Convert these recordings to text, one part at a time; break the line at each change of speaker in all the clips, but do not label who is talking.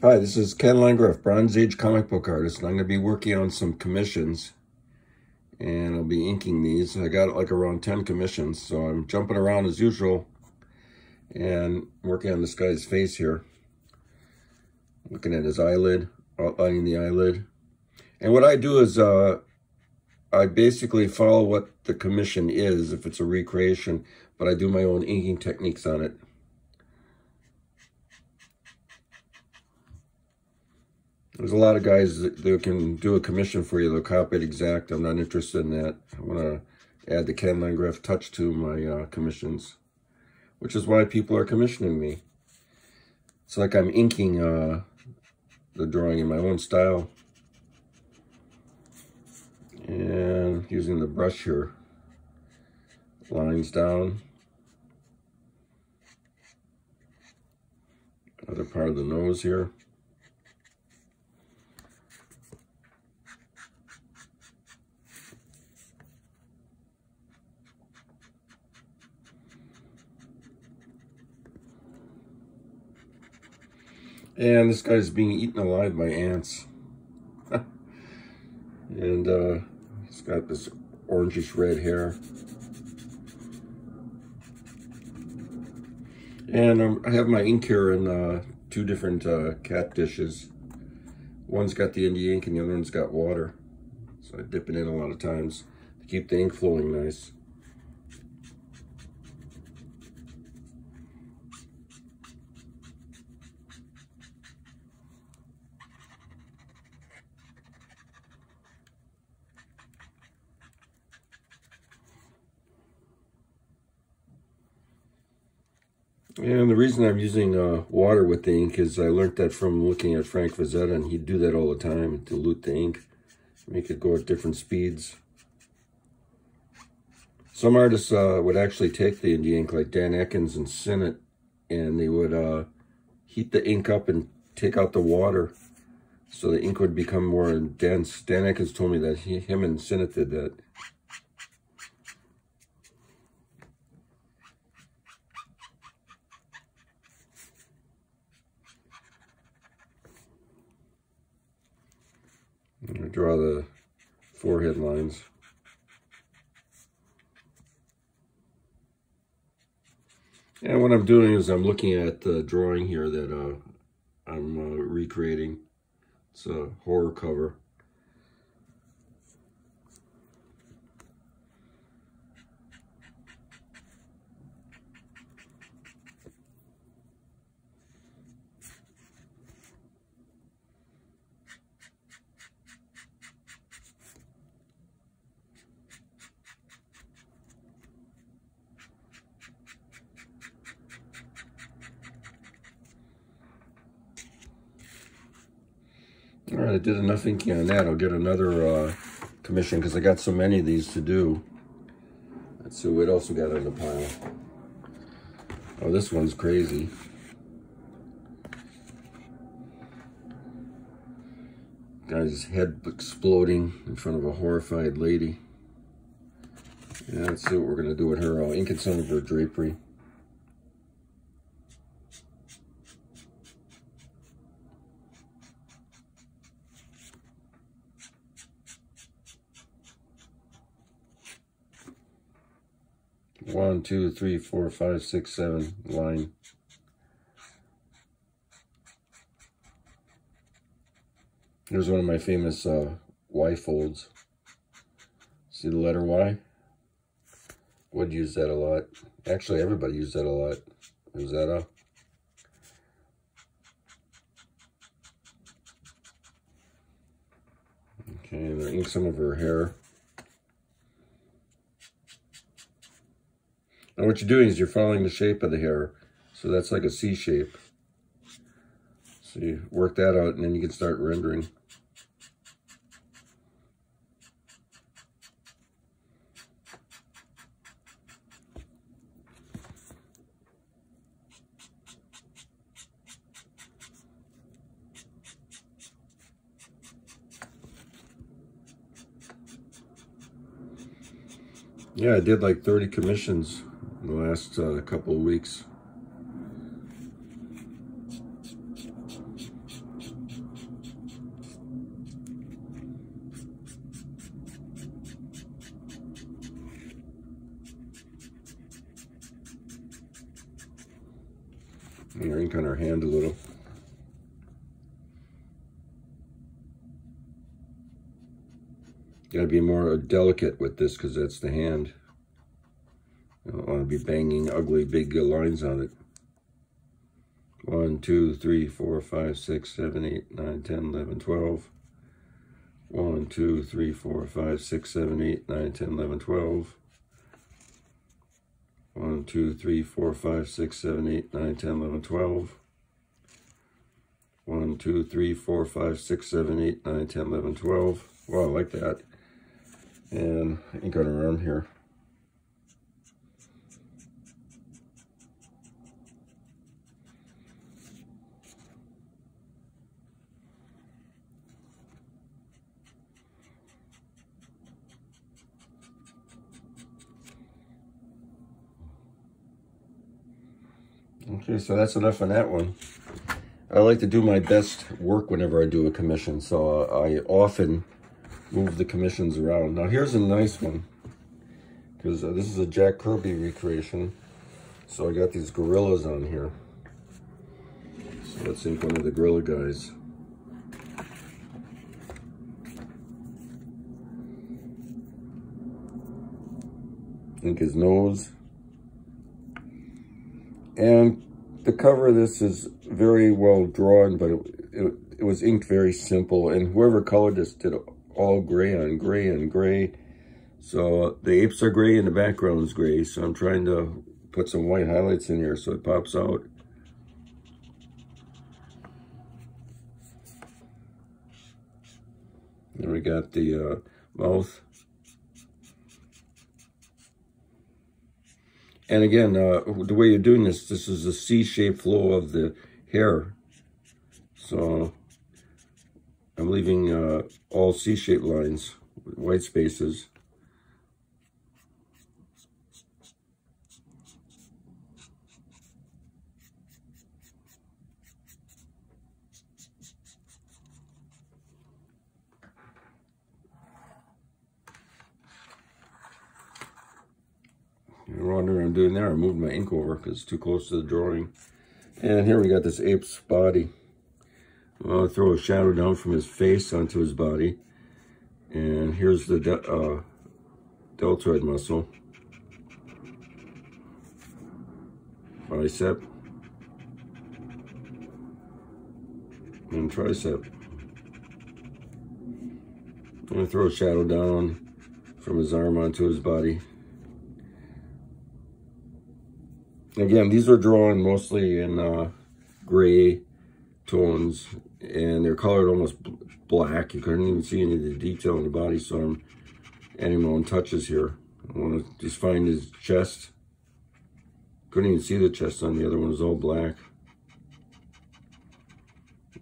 Hi, this is Ken Landgraf, Bronze Age comic book artist, and I'm going to be working on some commissions, and I'll be inking these. I got like around 10 commissions, so I'm jumping around as usual and working on this guy's face here. Looking at his eyelid, outlining the eyelid. And what I do is I basically follow what the commission is, if it's a recreation, but I do my own inking techniques on it. There's a lot of guys that can do a commission for you. They'll copy it exact. I'm not interested in that. I want to add the Ken Landgraf touch to my commissions, which is why people are commissioning me. It's like I'm inking the drawing in my own style. And using the brush here, lines down. Other part of the nose here. And this guy's being eaten alive by ants. And he's got this orangish red hair. And I have my ink here in two different cat dishes. One's got the India ink and the other one's got water. So I dip it in a lot of times to keep the ink flowing nice. And the reason I'm using water with the ink is I learned that from looking at Frank Frazetta, and he'd do that all the time, dilute the ink, make it go at different speeds. Some artists would actually take the India ink, like Dan Ekins and Sinnott, and they would heat the ink up and take out the water so the ink would become more dense. Dan Ekins told me that him and Sinnott did that. I'm going to draw the forehead lines. And what I'm doing is I'm looking at the drawing here that I'm recreating. It's a horror cover. All right, I did enough inking on that. I'll get another commission because I got so many of these to do. Let's see what else we got in the pile. Oh, this one's crazy. Guy's head exploding in front of a horrified lady. Yeah, let's see what we're going to do with her. I'll ink in some of her drapery. One, two, three, four, five, six, seven line. Here's one of my famous Y folds. See the letter Y? Would use that a lot. Actually, everybody used that a lot. Is that a? Okay, and I ink some of her hair. And what you're doing is you're following the shape of the hair. So that's like a C shape. So you work that out and then you can start rendering. Yeah, I did like 30 commissions in the last couple of weeks. And ink on her hand a little. Gotta be more delicate with this because that's the hand. I don't want to be banging ugly big lines on it. 1, 2, 3, 4, 5, 6, 7, 8, 9, 10, 11, 12. 1, 2, 3, 4, 5, 6, 7, 8, 9, 10, 11, 12. 1, 2, 3, 4, 5, 6, 7, 8, 9, 10, 11, 12. 1, 2, 3, 4, 5, 6, 7, 8, 9, 10, 11, 12. Wow, I like that. And ink on her arm here. Okay, so that's enough on that one. I like to do my best work whenever I do a commission, so I often move the commissions around. Now here's a nice one, because this is a Jack Kirby recreation. So I got these gorillas on here. So let's ink one of the gorilla guys. Ink his nose. And the cover of this is very well drawn, but it was inked very simple. And whoever colored this did all gray on gray and gray. So the apes are gray and the background is gray. So I'm trying to put some white highlights in here so it pops out. Then we got the mouth. And again, the way you're doing this is a C-shaped flow of the hair. So I'm leaving all C-shaped lines with white spaces. I wonder what I'm doing there. I moved my ink over because it's too close to the drawing. And here we got this ape's body. I'll throw a shadow down from his face onto his body. And here's the deltoid muscle. Bicep. And tricep. I'm going to throw a shadow down from his arm onto his body. Again, these were drawn mostly in gray tones, and they're colored almost black. You couldn't even see any of the detail in the body, so I'm adding my own touches here. I want to just find his chest. Couldn't even see the chest on the other one. It was all black.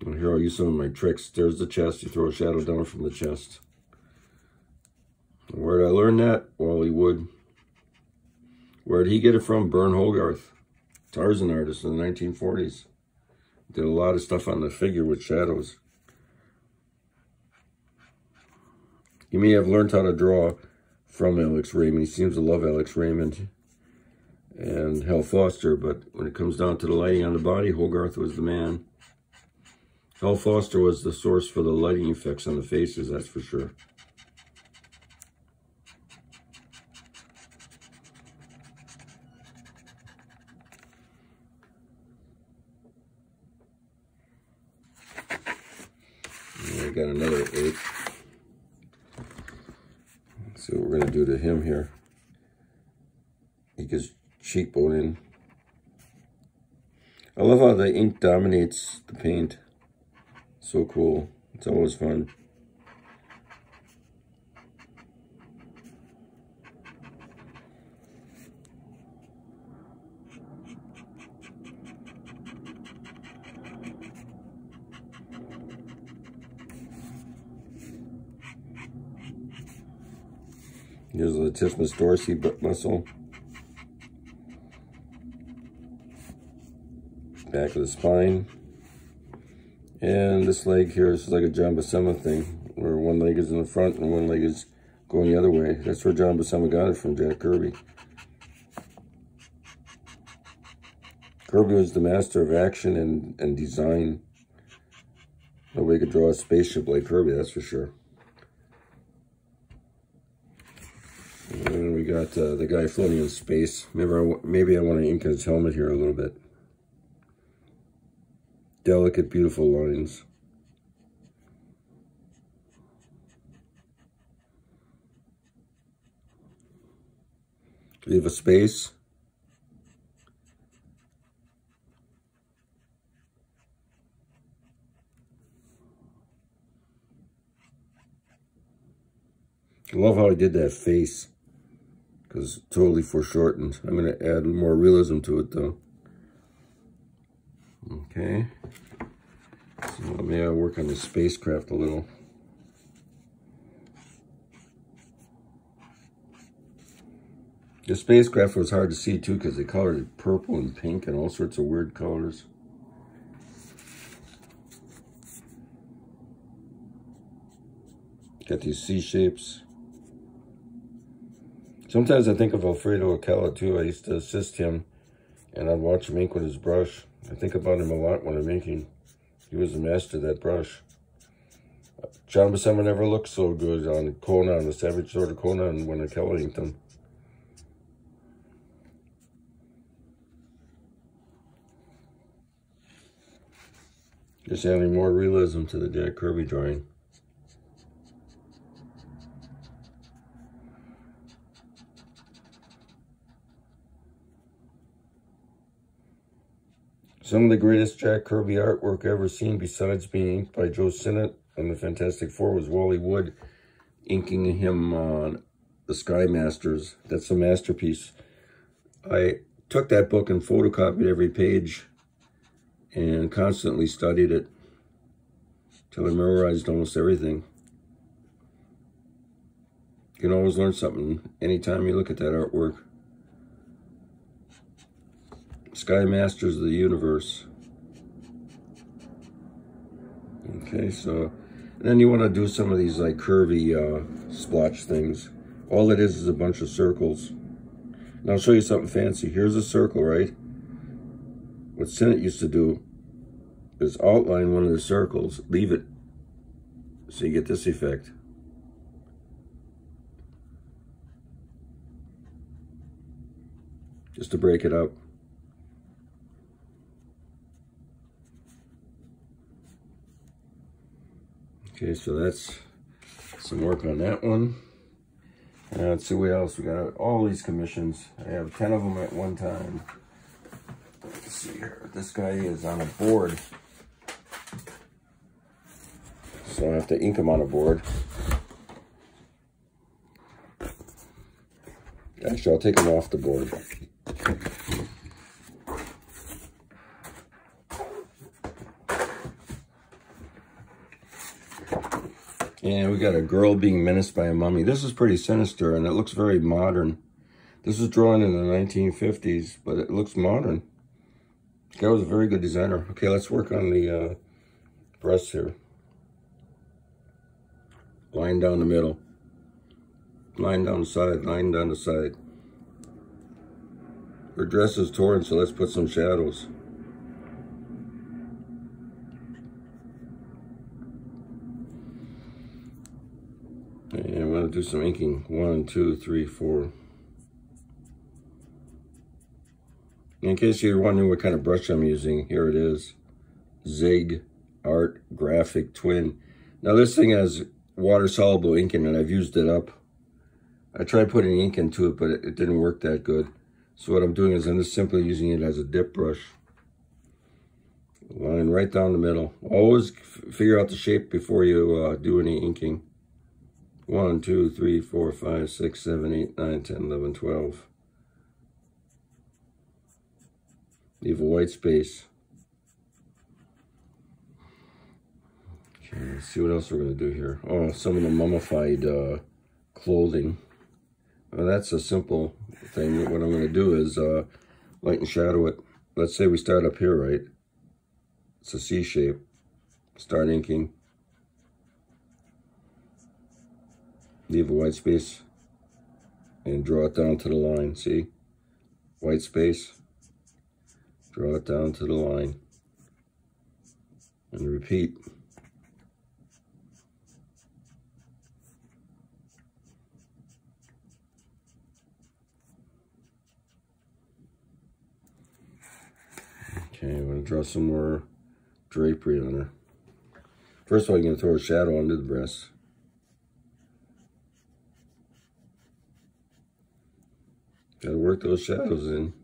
And here I'll use some of my tricks. There's the chest. You throw a shadow down from the chest. Where did I learn that? Wally Wood. Where did he get it from? Bern Hogarth, Tarzan artist in the 1940s. Did a lot of stuff on the figure with shadows. He may have learned how to draw from Alex Raymond. He seems to love Alex Raymond and Hal Foster, but when it comes down to the lighting on the body, Hogarth was the man. Hal Foster was the source for the lighting effects on the faces, that's for sure. I got another ape. Let's see what we're going to do to him here. He gets cheekbone in. I love how the ink dominates the paint. So cool. It's always fun. Here's the latissimus dorsi muscle. Back of the spine. And this leg here is like a John Buscema thing, where one leg is in the front and one leg is going the other way. That's where John Buscema got it from, Jack Kirby. Kirby was the master of action and design. Nobody could draw a spaceship like Kirby, that's for sure. And we got the guy floating in space. Maybe I want to ink his helmet here a little bit. Delicate, beautiful lines. Leave a space. I love how I did that face, because it's totally foreshortened. I'm going to add more realism to it, though. Okay. So let me work on the spacecraft a little. The spacecraft was hard to see, too, because they colored it purple and pink and all sorts of weird colors. Got these C shapes. Sometimes I think of Alfredo Acala too. I used to assist him, and I'd watch him ink with his brush. I think about him a lot when I'm inking. He was the master of that brush. John Buscema never looked so good on Conan, the Savage Sword of Conan, when Acala inked him. Just adding more realism to the Jack Kirby drawing. Some of the greatest Jack Kirby artwork ever seen, besides being inked by Joe Sinnott on the Fantastic Four, was Wally Wood inking him on the Sky Masters. That's a masterpiece. I took that book and photocopied every page and constantly studied it till I memorized almost everything. You can always learn something anytime you look at that artwork. Sky Masters of the Universe. Okay, so then you want to do some of these like curvy splotch things. All it is a bunch of circles. Now I'll show you something fancy. Here's a circle, right? What Sinnott used to do is outline one of the circles, leave it, so you get this effect. Just to break it up. Okay, so that's some work on that one. Let's see what else. We got all these commissions. I have 10 of them at one time. Let's see here. This guy is on a board. So I have to ink him on a board. Actually, I'll take him off the board. And we got a girl being menaced by a mummy. This is pretty sinister, and it looks very modern. This is drawn in the 1950s, but it looks modern. This guy was a very good designer. Okay, let's work on the breasts here. Line down the middle. Line down the side, line down the side. Her dress is torn, so let's put some shadows. And I'm going to do some inking. 1, 2, 3, 4. In case you're wondering what kind of brush I'm using, here it is. Zig Art Graphic Twin. Now this thing has water-soluble ink in it. I've used it up. I tried putting ink into it, but it didn't work that good. So what I'm doing is I'm just simply using it as a dip brush. Line right down the middle. Always figure out the shape before you do any inking. 1, 2, 3, 4, 5, 6, 7, 8, 9, 10, 11, 12. Leave a white space. Okay, let's see what else we're going to do here. Oh, some of the mummified clothing. Well, that's a simple thing. What I'm going to do is light and shadow it. Let's say we start up here, right? It's a C shape. Start inking. Leave a white space and draw it down to the line. See? White space. Draw it down to the line. And repeat. Okay, I'm going to draw some more drapery on her. First of all, I'm going to throw a shadow under the breast. Got to work those shadows in.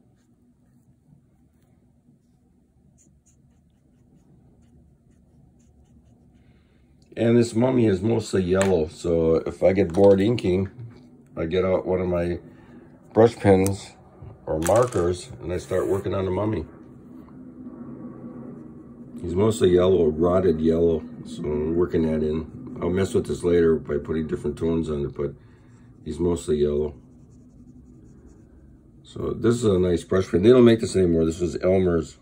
And this mummy is mostly yellow, so if I get bored inking, I get out one of my brush pens or markers and I start working on the mummy. He's mostly yellow, rotted yellow, so I'm working that in. I'll mess with this later by putting different tones on it, but he's mostly yellow. So this is a nice brush pen. They don't make this anymore. This was Elmer's.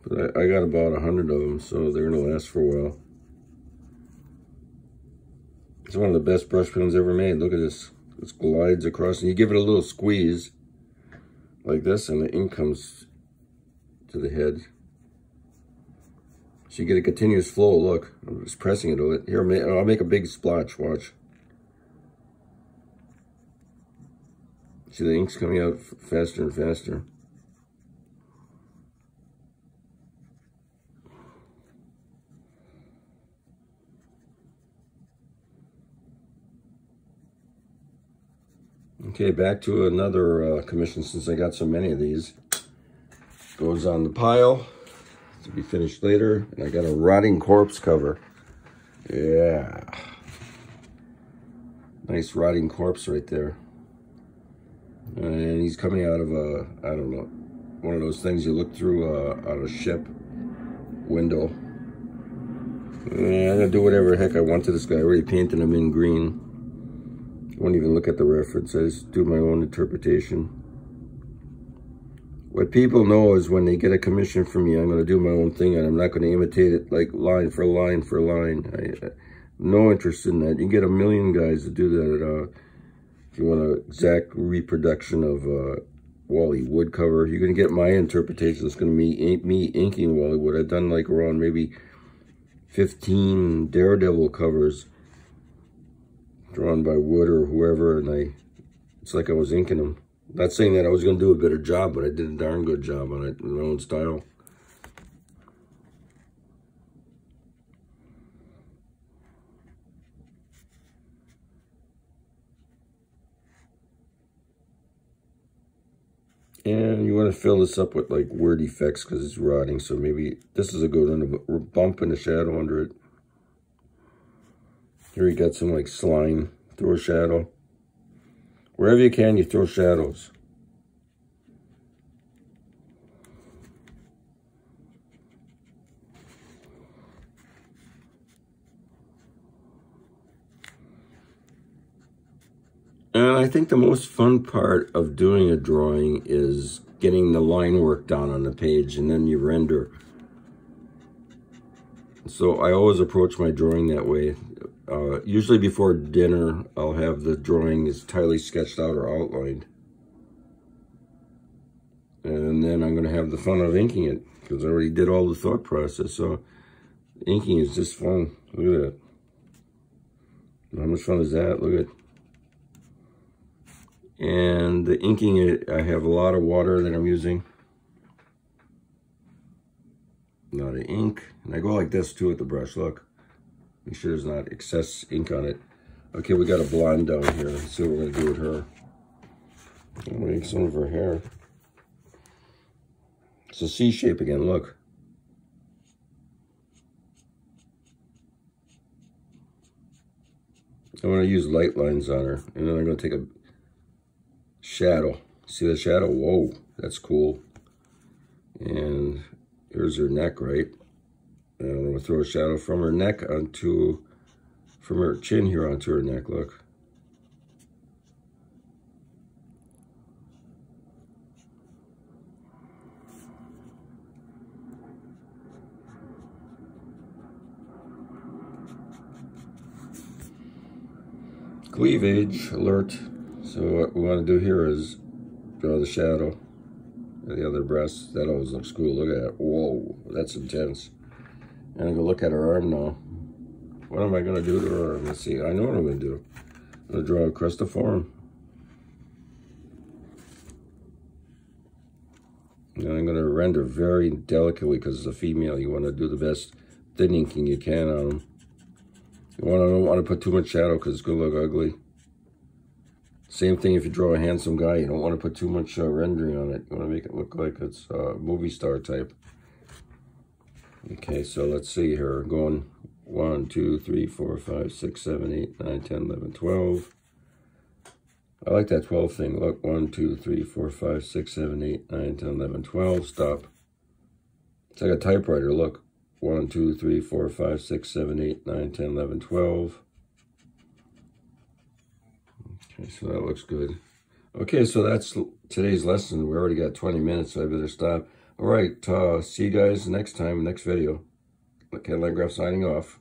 But I got about 100 of them, so they're gonna last for a while. It's one of the best brush pens ever made. Look at this. This glides across, and you give it a little squeeze like this, and the ink comes to the head. So you get a continuous flow. Look, I'm just pressing it. Here, I'll make a big splotch. Watch. See the ink's coming out faster and faster. Okay, back to another commission since I got so many of these. Goes on the pile to be finished later. And I got a rotting corpse cover. Yeah. Nice rotting corpse right there. And he's coming out of a, I don't know, one of those things you look through on a ship window. Yeah, I'm gonna do whatever the heck I want to this guy. I already painted him in green. I won't even look at the reference. I just do my own interpretation. What people know is when they get a commission from me, I'm going to do my own thing, and I'm not going to imitate it like line for line for line. I no interest in that. You can get a million guys to do that. If you want an exact reproduction of Wally Wood cover, you're going to get my interpretation. It's going to be me inking Wally Wood. I've done like around maybe 15 Daredevil covers drawn by Wood or whoever, and it's like I was inking them. Not saying that I was going to do a better job, but I did a darn good job on it in my own style. And you want to fill this up with like weird effects because it's rotting, so maybe this is a good one, a bump in the shadow under it. Here you got some like slime. Throw a shadow. Wherever you can, you throw shadows. And I think the most fun part of doing a drawing is getting the line work down on the page and then you render. So I always approach my drawing that way. Usually before dinner, I'll have the drawing entirely sketched out or outlined. And then I'm going to have the fun of inking it because I already did all the thought process. So inking is just fun. Look at that. How much fun is that? Look at it. And the inking, I have a lot of water that I'm using. A lot of ink. And I go like this too with the brush. Look. Make sure there's not excess ink on it. Okay, we got a blonde down here. Let's see what we're going to do with her. I'm going to make some of her hair. It's a C shape again, look. I'm going to use light lines on her. And then I'm going to take a shadow. See the shadow? Whoa, that's cool. And here's her neck, right? And I'm going to throw a shadow from her neck onto, from her chin here onto her neck, look. Cleavage alert. So what we want to do here is draw the shadow. the other breast. That always looks cool. Look at that. Whoa, that's intense. And I go look at her arm now. What am I going to do to her arm? Let's see. I know what I'm going to do. I'm going to draw a crustiform. And I'm going to render very delicately because it's a female. You want to do the best thin inking you can on them. Don't want to put too much shadow because it's going to look ugly. Same thing if you draw a handsome guy. You don't want to put too much rendering on it. You want to make it look like it's a movie star type. Okay, so let's see here. Going 1, 2, 3, 4, 5, 6, 7, 8, 9, 10, 11, 12. I like that 12 thing. Look, 1, 2, 3, 4, 5, 6, 7, 8, 9, 10, 11, 12. Stop. It's like a typewriter. Look. 1, 2, 3, 4, 5, 6, 7, 8, 9, 10, 11, 12. Okay, so that looks good. Okay, so that's today's lesson. We already got 20 minutes, so I better stop. All right, see you guys next time, next video. Okay, Landgraf signing off.